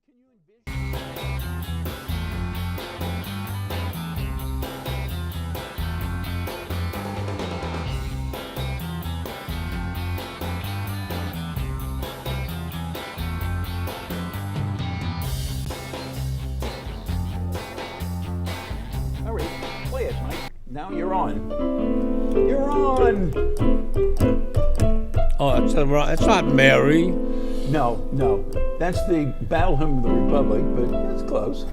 Can you envision? All right, play it, Mike. Now you're on. You're on. Oh, it's not Mary. No, no. That's the Battle Hymn of the Republic, but it's close.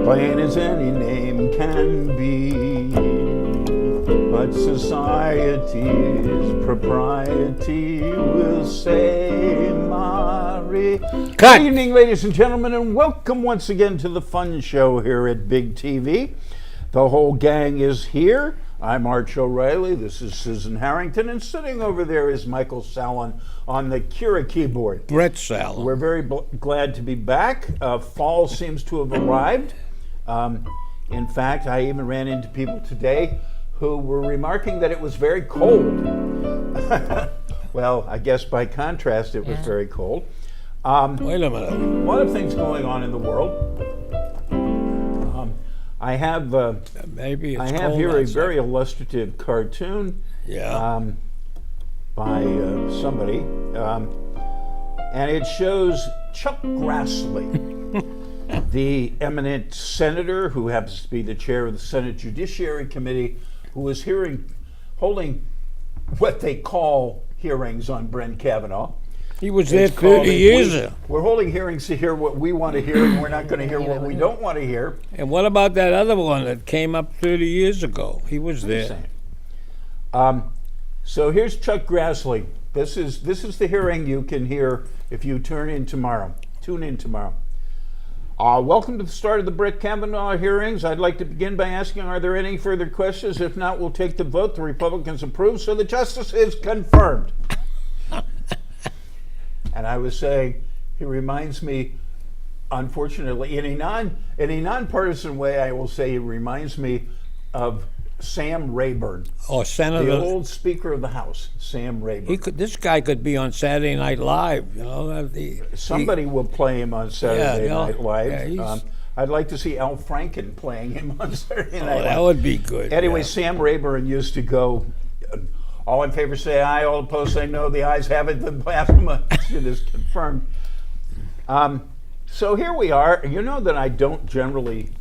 Plain as any name can be, but society's propriety will say Mary. Cut. Good evening, ladies and gentlemen, and welcome once again to the fun show here at Big TV. The whole gang is here. I'm Arch O'Reilly, this is Susan Harrington, and sitting over there is Michael Sallon on the Kira keyboard. Brett Sallon. We're very glad to be back. Fall seems to have arrived. In fact, I even ran into people today who were remarking that it was very cold. Well, I guess by contrast, it was very cold. Wait a minute. A lot of things going on in the world. I have Maybe it's I have cold here a outside. very illustrative cartoon Yeah. by somebody, and it shows Chuck Grassley, the eminent senator who happens to be the chair of the Senate Judiciary Committee, who is holding what they call hearings on Brett Kavanaugh. He was there It's called 30 years ago. We're holding hearings to hear what we want to hear, and we're not going to hear what we don't want to hear. And what about that other one that came up 30 years ago? He was there. Same. So here's Chuck Grassley. This is the hearing you can hear if you tune in tomorrow. Welcome to the start of the Brett Kavanaugh hearings. I'd like to begin by asking, are there any further questions? If not, we'll take the vote. The Republicans approve, so the justice is confirmed. And I was saying, he reminds me, unfortunately, in a nonpartisan way, I will say he reminds me of Sam Rayburn, Oh, the Senator. old Speaker of the House, Sam Rayburn. This guy could be on Saturday Night Live. You know, Somebody will play him on Saturday you know, Night Live. yeah, he's- I'd like to see Al Franken playing him on Saturday Night Live. that would be good. Anyway, yeah. Sam Rayburn used to go, all in favor say aye, all opposed say no. The ayes have it, the motion is confirmed. So here we are. You know that I don't generally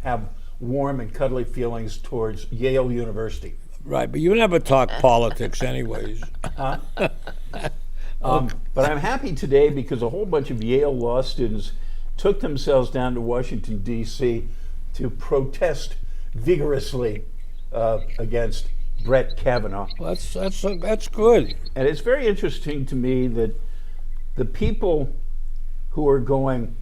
have warm and cuddly feelings towards Yale University. Right, but you never talk politics anyways. But I'm happy today because a whole bunch of Yale law students took themselves down to Washington, D.C. to protest vigorously against Brett Kavanaugh. Well, that's good. And it's very interesting to me that the people who are going,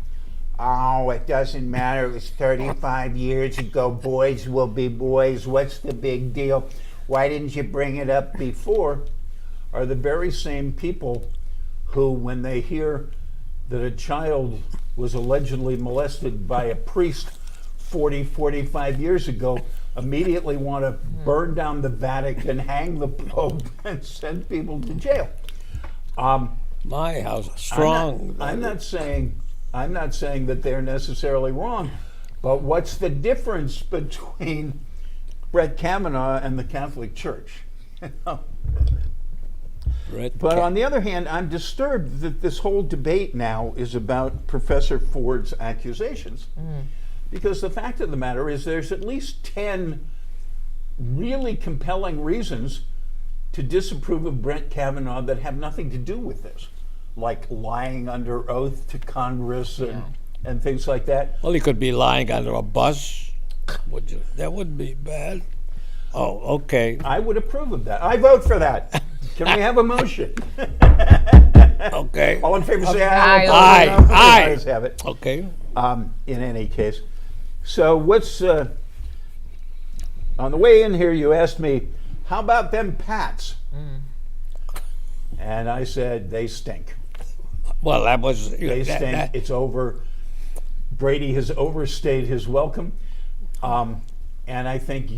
oh, it doesn't matter, it was 35 years ago, boys will be boys, what's the big deal? Why didn't you bring it up before? Are the very same people who, when they hear that a child was allegedly molested by a priest 45 years ago, immediately want to burn down the Vatican, hang the Pope, and send people to jail. My house, strong. I'm not saying that they're necessarily wrong, but what's the difference between Brett Kavanaugh and the Catholic Church? But on the other hand, I'm disturbed that this whole debate now is about Professor Ford's accusations. Because the fact of the matter is there's at least 10 really compelling reasons to disapprove of Brett Kavanaugh that have nothing to do with this, like lying under oath to Congress and things like that. Well, he could be lying under a bus. Would you? That wouldn't be bad. Oh, okay. I would approve of that. I vote for that. Can we have a motion? Okay. All in favor say aye. Aye. All opposed, no. Aye. The ayes have it. Okay. In any case. So what's, on the way in here you asked me, how about them Pats? And I said, they stink. Well, that was. They stink. It's over. Brady has overstayed his welcome. And I think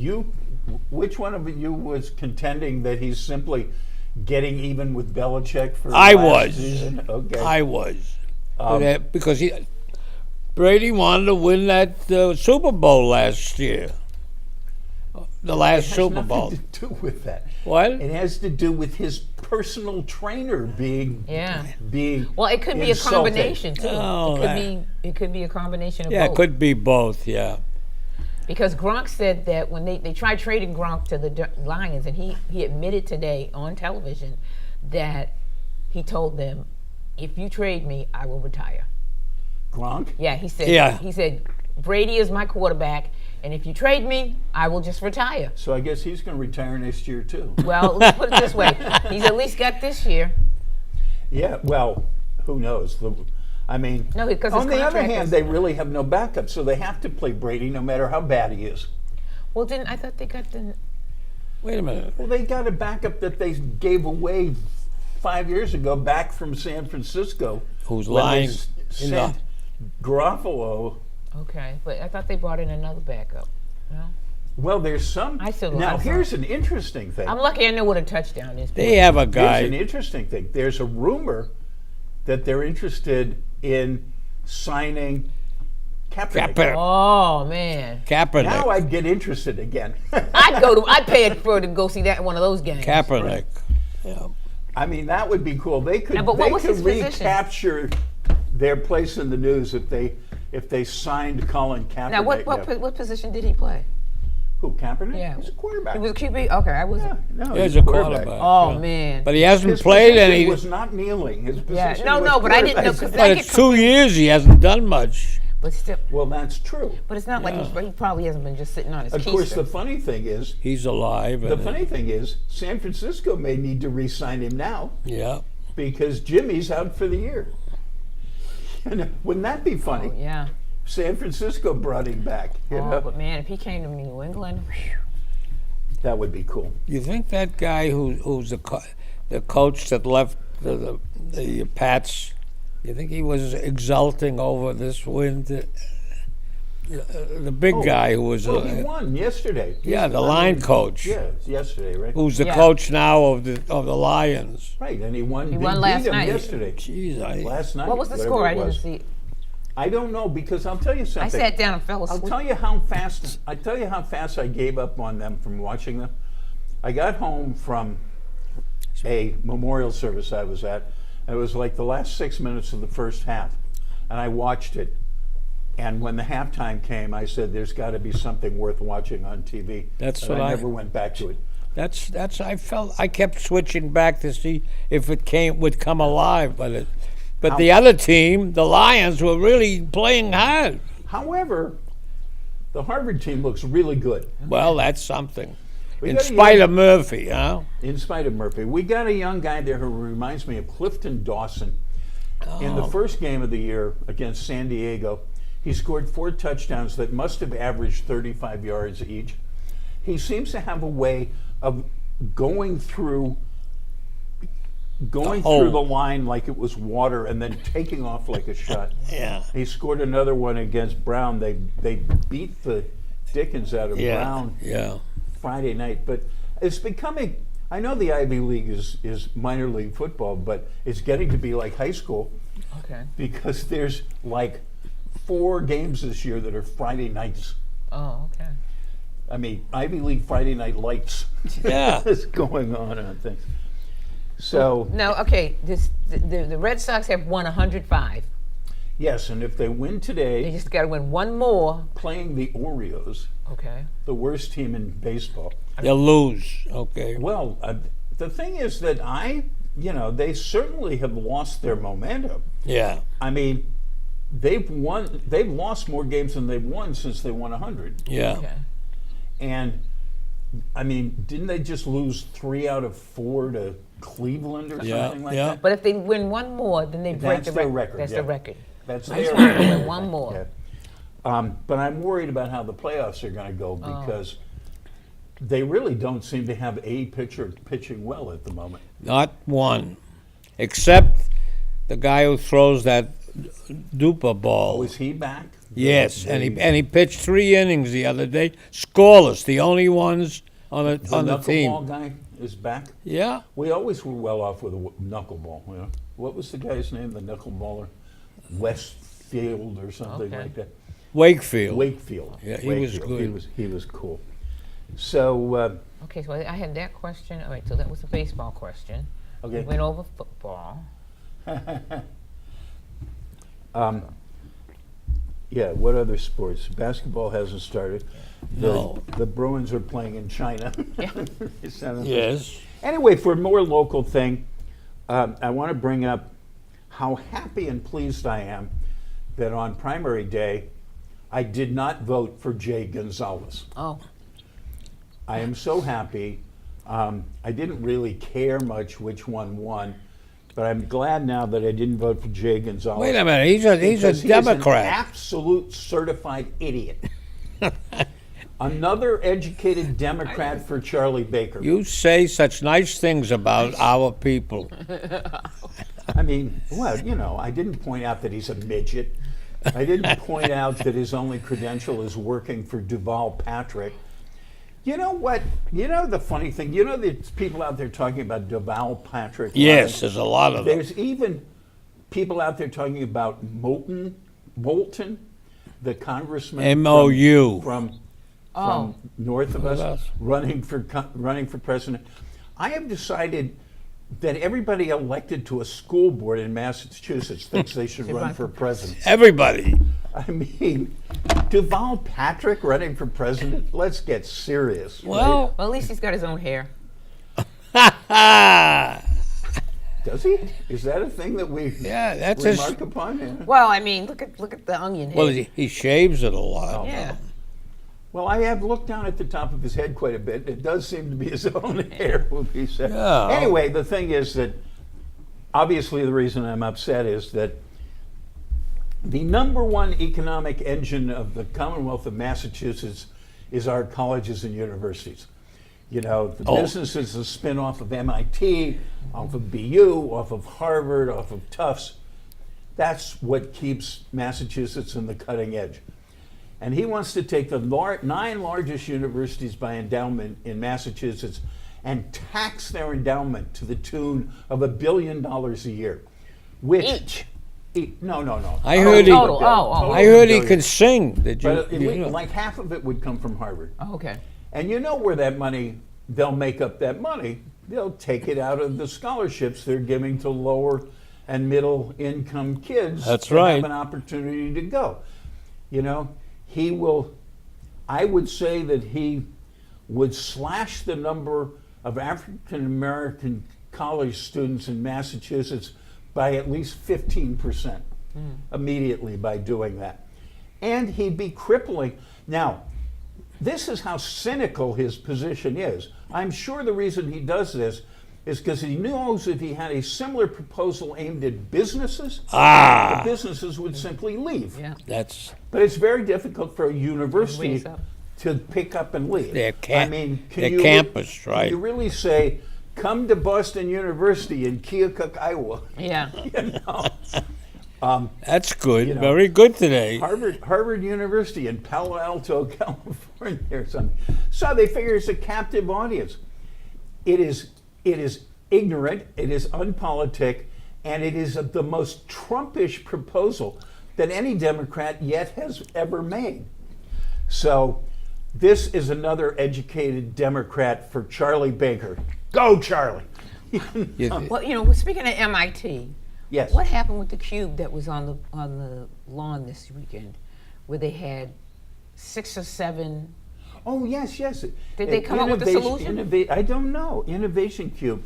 which one of you was contending that he's simply getting even with Belichick for I last was. season? Okay. I was. Because Brady wanted to win that Super Bowl last year. The last It has Super nothing Bowl. to do with that. What? It has to do with his personal trainer being Yeah. Well, it could be a combination too. Oh, it could be a combination of Yeah, both. it could be both, yeah. Because Gronk said that when they tried trading Gronk to the Lions, and he admitted today on television that he told them, if you trade me, I will retire. Gronk. Yeah, he said. Yeah. He said Brady is my quarterback, and if you trade me, I will just retire. So I guess he's going to retire next year too. Well, let's put it this way: he's at least got this year. Yeah. Well, who knows? I mean, No, because his on the other contract hand, is- they really have no backup, so they have to play Brady no matter how bad he is. Well, then I thought they got the. Wait a minute. Well, they got a backup that they gave away 5 years ago back from San Francisco. Who's when they lying in sent Garofalo. Okay, but I thought they brought in another backup. No, Well, there's some. I still- now, I thought- here's an interesting thing. I'm lucky I know what a touchdown is. They have a Here's an guy. interesting thing. There's a rumor that they're interested in signing Kaepernick. Kaepernick. Oh man, Kaepernick. Now I'd get interested again. I'd pay it for to go see that one of those games. Kaepernick. Yeah. I mean, that would be cool. They could, Now, but what they was could his position? recapture their place in the news if they signed Colin Kaepernick. Now, what position did he play? Who, Kaepernick? Yeah. He's a quarterback. He was a QB. Okay, I wasn't. Yeah, no, He's a quarterback. Oh yeah. man. But he hasn't His played position any. was not kneeling. His Yeah, position no, was but I didn't know, quarterback. 'cause But I it's get 2 years he hasn't done much. But still, Well, that's true. but it's not like he probably hasn't been just sitting on his Of keister. course, the funny thing is, He's alive. the and- funny thing is, San Francisco may need to re-sign him now Yeah. because Jimmy's out for the year. Wouldn't that be funny? Yeah. San Francisco brought him back. You Oh, know? but man, if he came to New England, whew. That would be cool. You think that guy who's the coach that left the Pats, you think he was exulting over this win? The big guy who was Well, he won yesterday. yeah, the line coach, Yeah, it's yesterday, right? who's the Yeah. coach now of the Lions. Right, and he won. He they won beat last him night. yesterday. Jeez, Last night. What was the whatever score? it I didn't was. see. I don't know because I'll tell you I something. sat down and fell I'll asleep. tell you how fast. I tell you how fast I gave up on them from watching them. I got home from a memorial service I was at. And it was like the last 6 minutes of the first half, and I watched it. And when the halftime came, I said, "There's got to be something worth watching on TV." That's and what I I- never went back to it. that's I kept switching back to see if it would come alive, but the other team, the Lions, were really playing hard. However, the Harvard team looks really good. Well, that's something. We In got a spite young- of Murphy, huh? In spite of Murphy, we got a young guy there who reminds me of Clifton Dawson. In the first game of the year against San Diego, he scored 4 touchdowns that must have averaged 35 yards each. He seems to have a way of going through hole. the line like it was water and then taking off like a shot. Yeah. He scored another one against Brown. They beat the dickens out of Yeah. Brown Yeah. Friday night, but it's becoming. I know the Ivy League is minor league football, but it's getting to be like high school Okay. because there's like 4 games this year that are Friday nights. Oh, okay. I mean, Ivy League Friday night lights Yeah. is going on things. So No, okay. The Red Sox have won 105. yes, and if they win They today, just got to win one more. playing the Orioles, Okay. the worst team in baseball. They'll lose. Okay. Well, the thing is that they certainly have lost their momentum. Yeah. I mean, they've lost more games than they've won since they won 100. Yeah. Okay. And I mean, didn't they just lose 3 out of 4 to Cleveland or Yeah, something like yeah. that? But if they win one more, then they break That's the their record. record, That's yeah. the record. That's I their just want to record. win one more. Yeah. But I'm worried about how the playoffs are going to go because they really don't seem to have a pitcher pitching well at the moment. Not one, except the guy who throws that duper ball. Was he back? Yes, and he pitched 3 innings the other day, scoreless. The only ones on the knuckleball team. guy. is back. Yeah. We always were well off with a knuckleball. You know? What was the guy's name, the knuckleballer? Westfield or something Okay. like that. Wakefield. Wakefield. Yeah, he was Wakefield. good. He was cool. So, Okay, so I had that question. All right, so that was a baseball question. okay. We went over football. Yeah, what other sports? Basketball hasn't started. No. The Bruins are playing in China. Yeah. Yes. Anyway, for a more local thing, I want to bring up how happy and pleased I am that on primary day, I did not vote for Jay Gonzalez. Oh, I am so happy. I didn't really care much which one won, but I'm glad now that I didn't vote for Jay Gonzalez. Wait a minute. He's a Because he Democrat. is an absolute certified idiot. Another educated Democrat for Charlie Baker. You say such nice things about our people. I mean, well, you know, I didn't point out that he's a midget. I didn't point out that his only credential is working for Duval Patrick. You know what? You know the funny thing? You know there's people out there talking about Duval Patrick? Yes, there's a lot of them. There's even people out there talking about Moulton, the congressman M.O.U. from Oh. north of us, us. running for president. I have decided that everybody elected to a school board in Massachusetts thinks they should run for president. Everybody. I mean, Duval Patrick running for president? Let's get serious. Well, well, at least he's got his own hair. yeah, Does he? Is that a thing that we that's his. remark upon? Yeah. Well, I mean, look at the onion head. Well, he shaves it a lot. yeah. Well, I have looked down at the top of his head quite a bit. It does seem to be his own hair, would be said. Yeah. Anyway, the thing is that obviously the reason I'm upset is that the number one economic engine of the Commonwealth of Massachusetts is our colleges and universities. You know, the business is a spin-off of MIT, off of BU, off of Harvard, off of Tufts. That's what keeps Massachusetts in the cutting edge. And he wants to take the 9 largest universities by endowment in Massachusetts and tax their endowment to the tune of $1 billion a year. Which, no. I heard he. Total. Oh. I heard he $1 billion. could sing. Did you? But you know? like half of it would come from Harvard. Oh, okay. And you know where that money, they'll make up that money. They'll take it out of the scholarships they're giving to lower and middle income kids. That's to right. have an opportunity to go. You know, he will, I would say that he would slash the number of African American college students in Massachusetts by at least 15% immediately by doing that. And he'd be crippling. Now, this is how cynical his position is. I'm sure the reason he does this is because he knows if he had a similar proposal aimed at businesses, the businesses would simply leave. Yeah. That's But it's very difficult for a university Raise up. to pick up and leave. Their I mean, their campus, right? Can you really say, come to Boston University in Keokuk, Iowa? Yeah. You know? That's good. You know, Very good today. Harvard University in Palo Alto, California, or something. So they figure it's a captive audience. It is ignorant. It is unpolitic, and it is the most Trumpish proposal that any Democrat yet has ever made. So this is another educated Democrat for Charlie Baker. Go, Charlie. Well, you know, speaking of MIT, Yes. what happened with the cube that was on the lawn this weekend, where they had 6 or 7? Oh, yes. Did they come up with a solution? I don't know. Innovation Cube.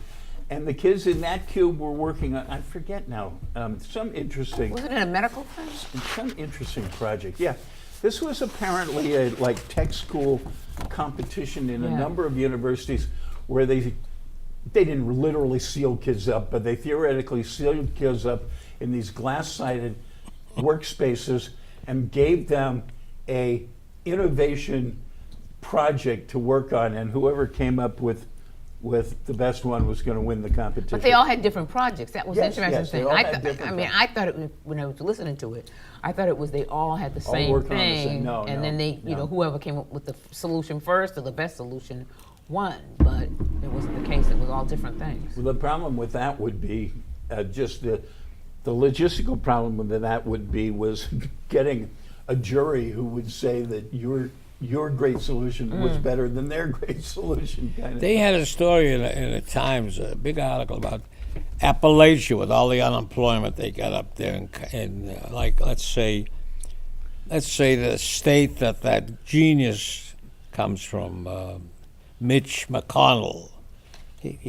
And the kids in that cube were working on, I forget now, some interesting Was it in a medical thing? some interesting project. Yeah. This was apparently a tech school competition in a Yeah. number of universities where they didn't literally seal kids up, but they theoretically sealed kids up in these glass-sided workspaces and gave them a innovation project to work on, and whoever came up with the best one was going to win the competition. But they all had different projects. That was Yes, the interesting yes, they thing. all had different I thought it was, when I was listening to it, I thought it was they all had the same working on the thing, same- no, and no, then they, no. whoever came up with the solution first or the best solution won. But it wasn't the case. It was all different things. Well, the problem with that would be just the logistical problem with that would be was getting a jury who would say that your great solution was better than their great solution. Kind of. They had a story in the Times, a big article about Appalachia with all the unemployment they got up there, and like let's say the state that genius comes from, Mitch McConnell.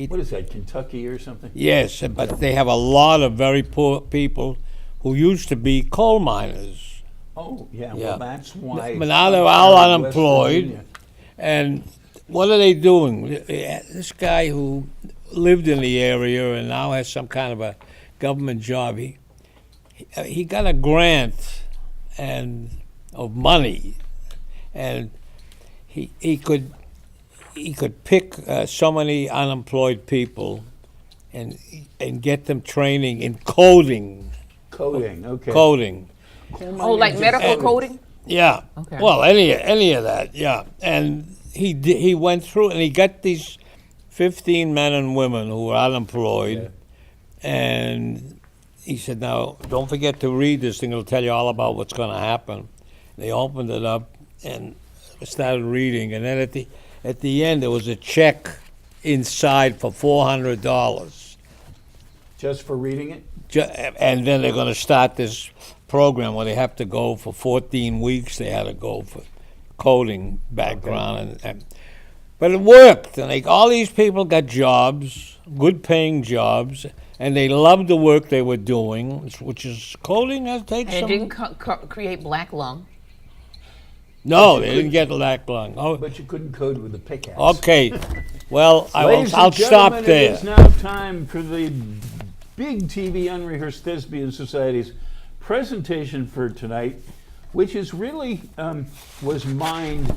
What is that, Kentucky or something? Yes, but they have a lot of very poor people who used to be coal miners. Oh, yeah. Yeah. Well, that's why. But now they're all West unemployed. Virginia. And what are they doing? This guy who lived in the area and now has some kind of a government job, he got a grant of money, and he could pick so many unemployed people and get them training in coding. Coding, okay. Coding. Oh, like medical coding? Yeah. Okay. Well, any of that, yeah. And he went through and he got these 15 men and women who were unemployed, and he said, "Now, don't forget to read this thing. It'll tell you all about what's going to happen." They opened it up and started reading, and then at the end there was a check inside for $400. Just for reading it? And then they're going to start this program where they have to go for 14 weeks. They had to go for coding background, but it worked. And all these people got jobs, good-paying jobs, and they loved the work they were doing, which is coding. That takes And it some. didn't create black lung. No, they didn't get that long. Oh, But you couldn't code with a pickaxe. okay. Well, Ladies and I'll stop gentlemen, there. It is now time for the Big TV Unrehearsed Thespian Society's presentation for tonight, which is really was mined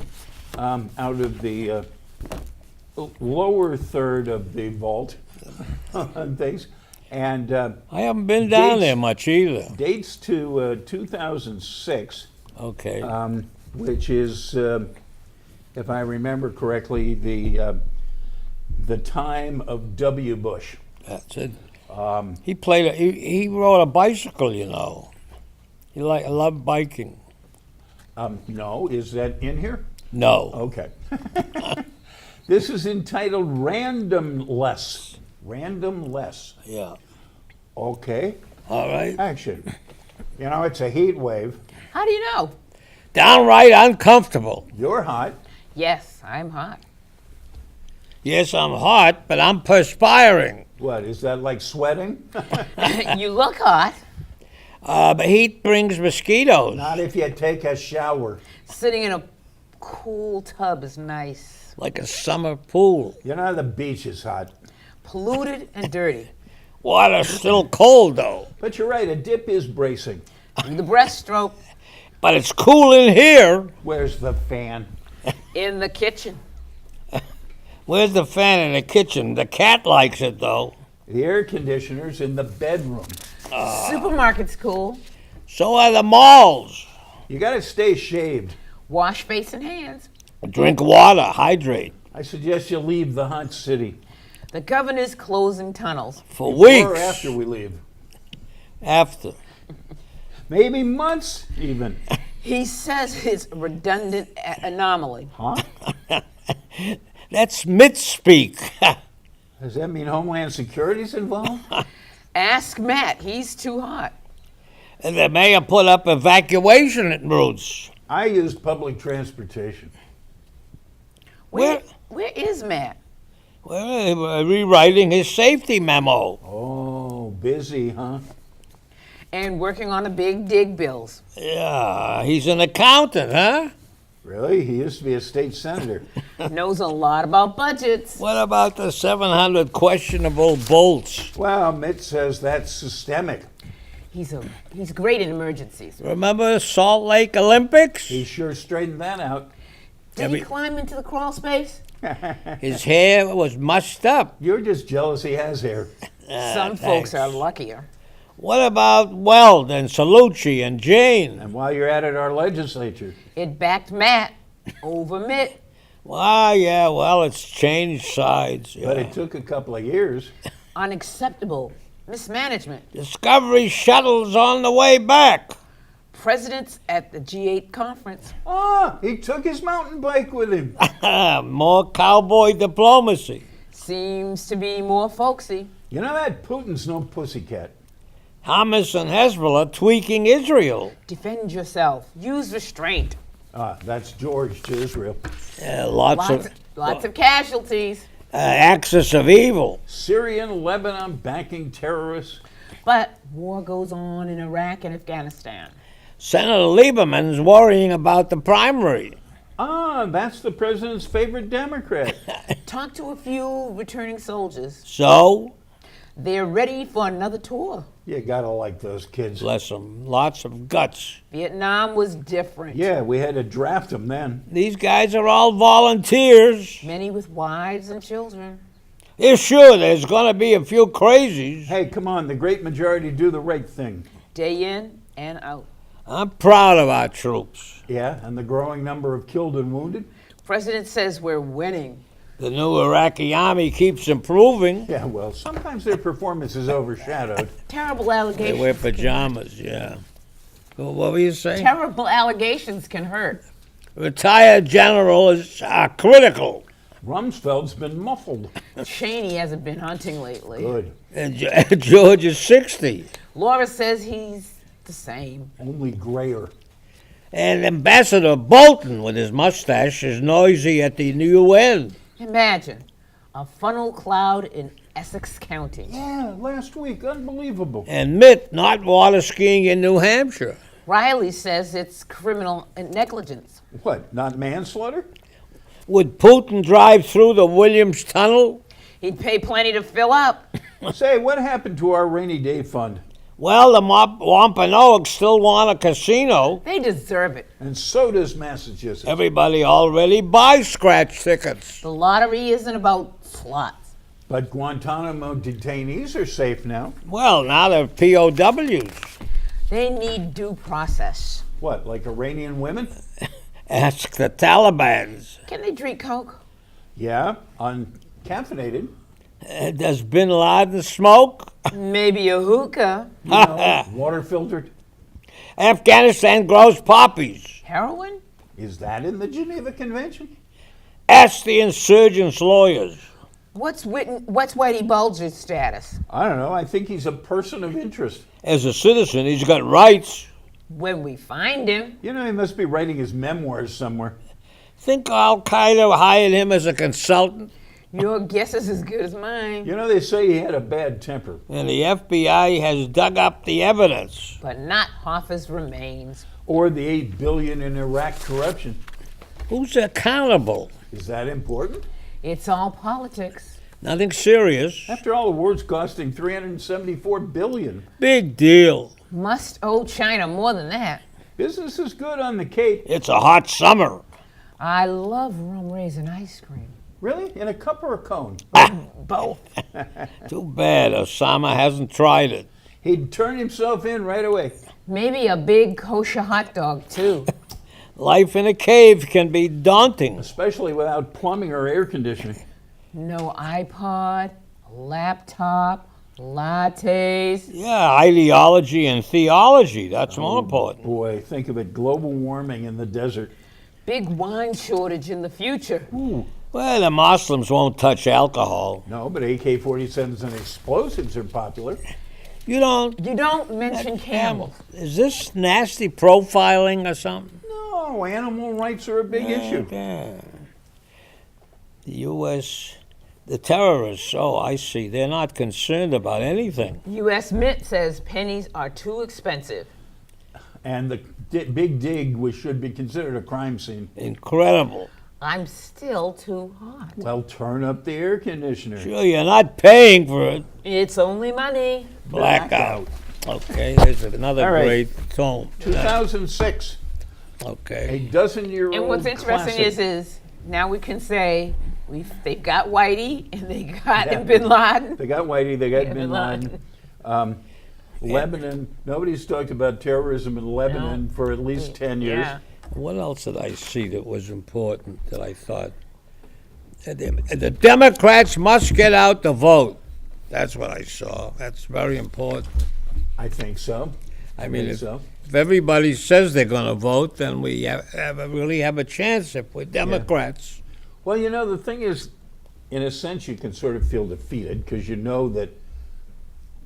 out of the lower third of the vault and things, and I haven't been down dates- there much either. dates to 2006. Okay. Which is, if I remember correctly, the time of W. Bush. That's it. He played. He rode a bicycle. You know. He loved biking. No, is that in here? No. Okay. This is entitled Randomless. Randomless. Yeah. Okay. All right. Action. You know, it's a heat wave. How do you know? Downright uncomfortable. You're hot. Yes, I'm hot. Yes, I'm hot, but I'm perspiring. What, is that like sweating? You look hot. But heat brings mosquitoes. Not if you take a shower. Sitting in a cool tub is nice. Like a summer pool. You know, the beach is hot. Polluted and dirty. Water's still cold, though. But you're right, a dip is bracing. The breaststroke But it's cool in here. Where's the fan? in the kitchen. Where's the fan in the kitchen? The cat likes it, though. The air conditioner's in the bedroom. Supermarket's cool. So are the malls. You gotta stay shaved. Wash face and hands. Drink water, hydrate. I suggest you leave the hot city. The governor's closing tunnels. For Before weeks. or after we leave. After. Maybe months, even. He says it's a redundant anomaly. Huh? That's mid-speak. Does that mean Homeland Security's involved? Ask Matt. He's too hot. And the mayor put up evacuation routes. I use public transportation. Where is Matt? We're rewriting his safety memo. Oh, busy, huh? And working on the big dig bills. Yeah, he's an accountant, huh? Really? He used to be a state senator. Knows a lot about budgets. What about the 700 questionable bolts? Well, Mitt says that's systemic. He's great in emergencies. Remember the Salt Lake Olympics? He sure straightened that out. Did he climb into the crawl space? His hair was mussed up. You're just jealous he has hair. Some folks are luckier. What about Weld and Salucci and Jane? And while you're at it, our legislature. It backed Matt over Mitt. Yeah, well, it's changed sides. But Yeah. it took a couple of years. Unacceptable. Mismanagement. Discovery shuttle's on the way back. Presidents at the G8 conference. He took his mountain bike with him. More cowboy diplomacy. Seems to be more folksy. You know that Putin's no pussycat. Hamas and Hezbollah tweaking Israel. Defend yourself. Use restraint. That's George to Israel. Lots of casualties. Axis of evil. Syria and Lebanon backing terrorists. But war goes on in Iraq and Afghanistan. Senator Lieberman's worrying about the primary. That's the president's favorite Democrat. Talk to a few returning soldiers. So, They're ready for another tour. You gotta like those kids. bless them, lots of guts. Vietnam was different. Yeah, we had to draft them then. These guys are all volunteers. Many with wives and children. Yeah, sure, there's going to be a few crazies. Hey, come on, the great majority do the right thing. Day in and out. I'm proud of our troops. Yeah, and the growing number of killed and wounded. President says we're winning. The new Iraqi army keeps improving. Yeah, well, sometimes their performance is overshadowed. Terrible They allegations. wear pajamas, yeah. Well, what were you saying? Terrible allegations can hurt. Retired generals are critical. Rumsfeld's been muffled. Cheney hasn't been hunting lately. Good. And George is 60. Laura says he's the same. Only grayer. And Ambassador Bolton, with his mustache, is noisy at the UN. Imagine a funnel cloud in Essex County. Yeah, last week. Unbelievable. And Mitt not water skiing in New Hampshire. Riley says it's criminal negligence. What, not manslaughter? Would Putin drive through the Williams Tunnel? He'd pay plenty to fill up. Say, what happened to our rainy day fund? Well, the Wampanoags still want a casino. They deserve it. And so does Massachusetts. Everybody already buys scratch tickets. The lottery isn't about slots. But Guantanamo detainees are safe now. Well, now they're POWs. They need due process. What, like Iranian women? Ask the Talibans. Can they drink Coke? Yeah, uncaffeinated. Does Bin Laden smoke? Maybe a hookah. You know, water filtered. Afghanistan grows poppies. Heroin? Is that in the Geneva Convention? Ask the insurgents' lawyers. What's Whitey Bulger's status? I don't know. I think he's a person of interest. As a citizen, he's got rights. When we find him. You know, he must be writing his memoirs somewhere. Think Al Qaeda hired him as a consultant? Your guess is as good as mine. You know, they say he had a bad temper. And the FBI has dug up the evidence. But not Hoffa's remains. Or the $8 billion in Iraq corruption. Who's accountable? Is that important? It's all politics. Nothing serious. After all, the war's costing $374 billion. Big deal. Must owe China more than that. Business is good on the Cape. It's a hot summer. I love rum raisin ice cream. Really? In a cup or a cone? Both. Too bad Osama hasn't tried it. He'd turn himself in right away. Maybe a big kosher hot dog, too. Life in a cave can be daunting. Especially without plumbing or air conditioning. No iPod, laptop, lattes. Yeah, ideology and theology, that's more important. Boy, think of it. Global warming in the desert. Big wine shortage in the future. Ooh. Well, the Muslims won't touch alcohol. No, but AK-47s and explosives are popular. You don't... You don't mention camels. Is this nasty profiling or something? No, animal rights are a big issue. Yeah. The U.S., the terrorists, oh, I see. They're not concerned about anything. U.S. Mint says pennies are too expensive. And the big dig should be considered a crime scene. Incredible. I'm still too hot. Well, turn up the air conditioner. Sure, you're not paying for it. It's only money. Blackout. Okay, there's another All right. great tone. 2006, Okay. a dozen-year-old And what's interesting classic. is now we can say they've got Whitey and they got Yeah. Bin Laden. They got Whitey, they got Yeah, Bin Bin Laden. Laden. Lebanon, nobody's talked about terrorism in Lebanon for at least 10 years. Yeah. What else did I see that was important that I thought? The Democrats must get out the vote. That's what I saw. That's very important. I think so. I mean, think if, so. if everybody says they're going to vote, then we really have a chance if we're Democrats. Well, you know, the thing is, in a sense, you can sort of feel defeated because you know that,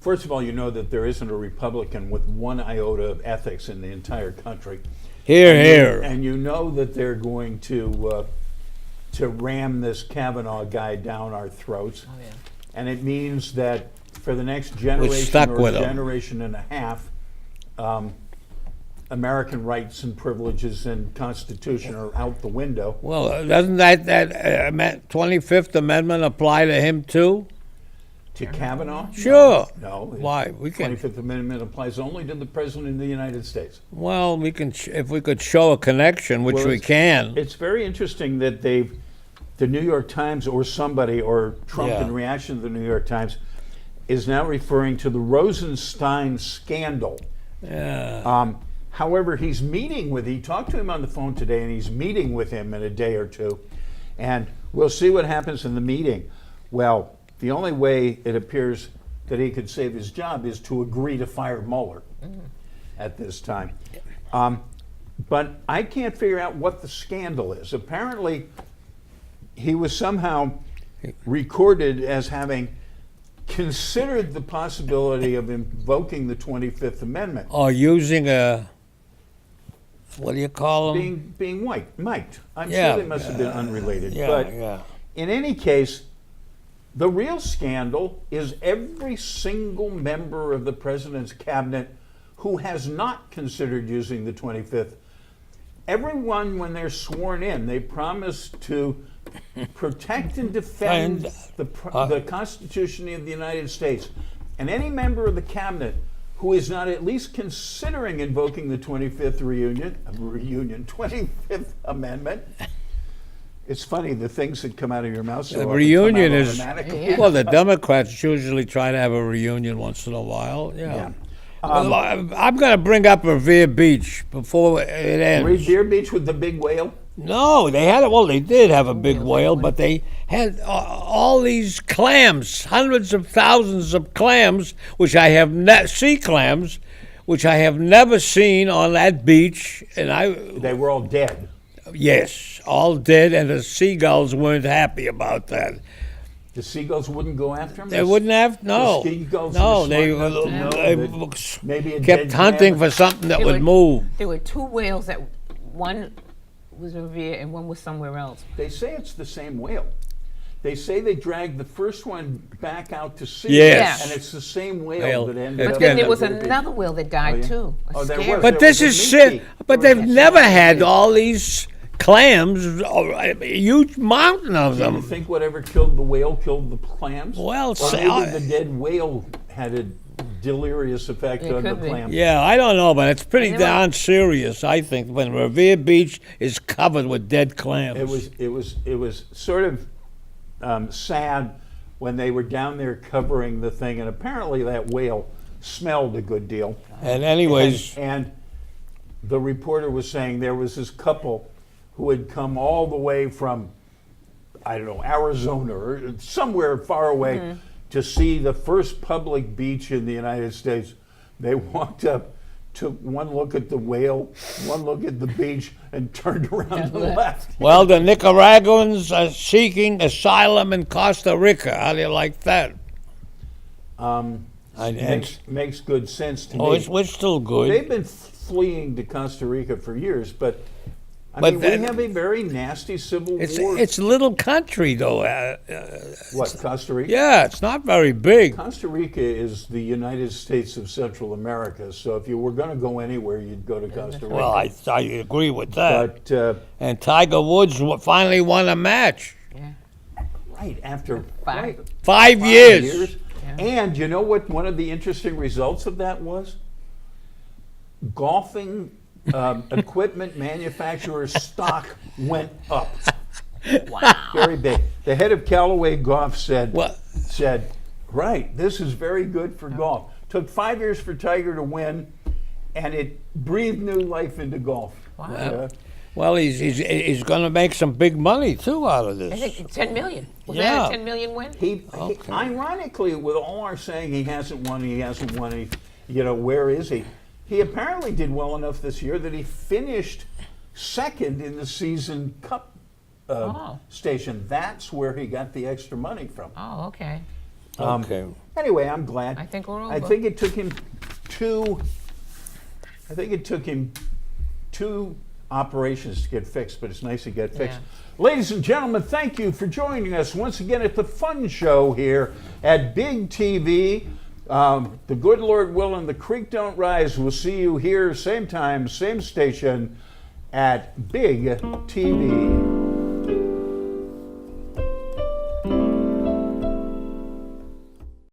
first of all, you know that there isn't a Republican with one iota of ethics in the entire country. Here, here. And you know that they're going to ram this Kavanaugh guy down our throats. Oh, yeah. And it means that for the next generation stuck or with 'em. generation and a half, American rights and privileges and Constitution are out the window. Well, doesn't that 25th Amendment apply to him too? To Kavanaugh? Sure. No. Why? We can. 25th Amendment applies only to the President of the United States. Well, we can if we could show a connection, which Well, we can. It's very interesting that the New York Times or somebody, or Trump Yeah. in reaction to the New York Times, is now referring to the Rosenstein scandal. Yeah. However, he talked to him on the phone today, and he's meeting with him in a day or two. And we'll see what happens in the meeting. Well, the only way it appears that he could save his job is to agree to fire Mueller at this time. But I can't figure out what the scandal is. Apparently, he was somehow recorded as having considered the possibility of invoking the 25th Amendment, Or using a, what do you call them? being mic'd. I'm Yeah. sure they must have been unrelated. Yeah, but yeah. in any case, the real scandal is every single member of the president's cabinet who has not considered using the 25th. Everyone, when they're sworn in, they promise to protect and defend the Constitution of the United States. And any member of the cabinet who is not at least considering invoking the 25th 25th Amendment. It's funny, the things that come out of your mouth. So The often reunion come out is, automatically. Yeah. well, the Democrats usually try to have a reunion once in a while. Yeah. Yeah. Well, I'm going to bring up Revere Beach before it ends. Revere Beach with the big whale. No, they had it. Well, they did have a big whale, but they had all these clams, hundreds of thousands of clams, which I have sea clams, which I have never seen on that beach. And They were all dead. yes, all dead, and the seagulls weren't happy about that. The seagulls wouldn't go after them. They wouldn't have no. The seagulls No, were they smart enough to know that maybe a kept dead hunting clam- for something that They would were- move. There were two whales that one was Revere and one was somewhere else. They say it's the same whale. They say they dragged the first one back out to sea. Yes. And it's the same whale Whale. that ended But up. But then in there was Revere Beach. another whale that died yeah? too. Oh, there Scary. was. But this is shit. But they've never had all these clams, a huge mountain of Do you them. think whatever killed the whale killed the clams? Well, or say- maybe the dead whale had a delirious effect It on the could be. clams. Yeah, I don't know, but it's pretty And they were- darn serious. I think when Revere Beach is covered with dead clams. It was sort of sad when they were down there covering the thing, and apparently that whale smelled a good deal. And anyways, And the reporter was saying there was this couple who had come all the way from, I don't know, Arizona or somewhere far away to see the first public beach in the United States. They walked up, took one look at the whale, one look at the beach, and turned around and left. well, the Nicaraguans are seeking asylum in Costa Rica. How do you like that? Makes good sense to Oh, me. we're still good. They've been fleeing to Costa Rica for years, but I But mean, then- we have a very nasty civil It's war. it's a little country though. What, Costa Rica? Yeah, it's not very big. Costa Rica is the United States of Central America, so if you were going to go anywhere, you'd go to Costa Rica. Well, I agree with that. But And Tiger Woods finally won a match. Yeah. right after Five. right, 5 5 years. And you know what one of the interesting results of that was? Golfing equipment manufacturers' stock went up. Wow. Very big. The head of Callaway Golf said, What? right, this is very good for golf. Took 5 years for Tiger to win, and it breathed new life into golf. Wow. Well, he's going to make some big money too out of I this. think 10 million. Was Yeah. that a 10 million win? Ironically, with all our saying he hasn't won, where is he? He apparently did well enough this year that he finished second in the season cup station. That's where he got the extra money from. Oh, okay. Okay. Anyway, I'm glad. I think we're over. I think it took him two operations to get fixed, but it's nice to get fixed. Yeah. Ladies and gentlemen, thank you for joining us once again at the Fun Show here at Big TV. The good Lord willing, the creek don't rise. We'll see you here, same time, same station at Big TV.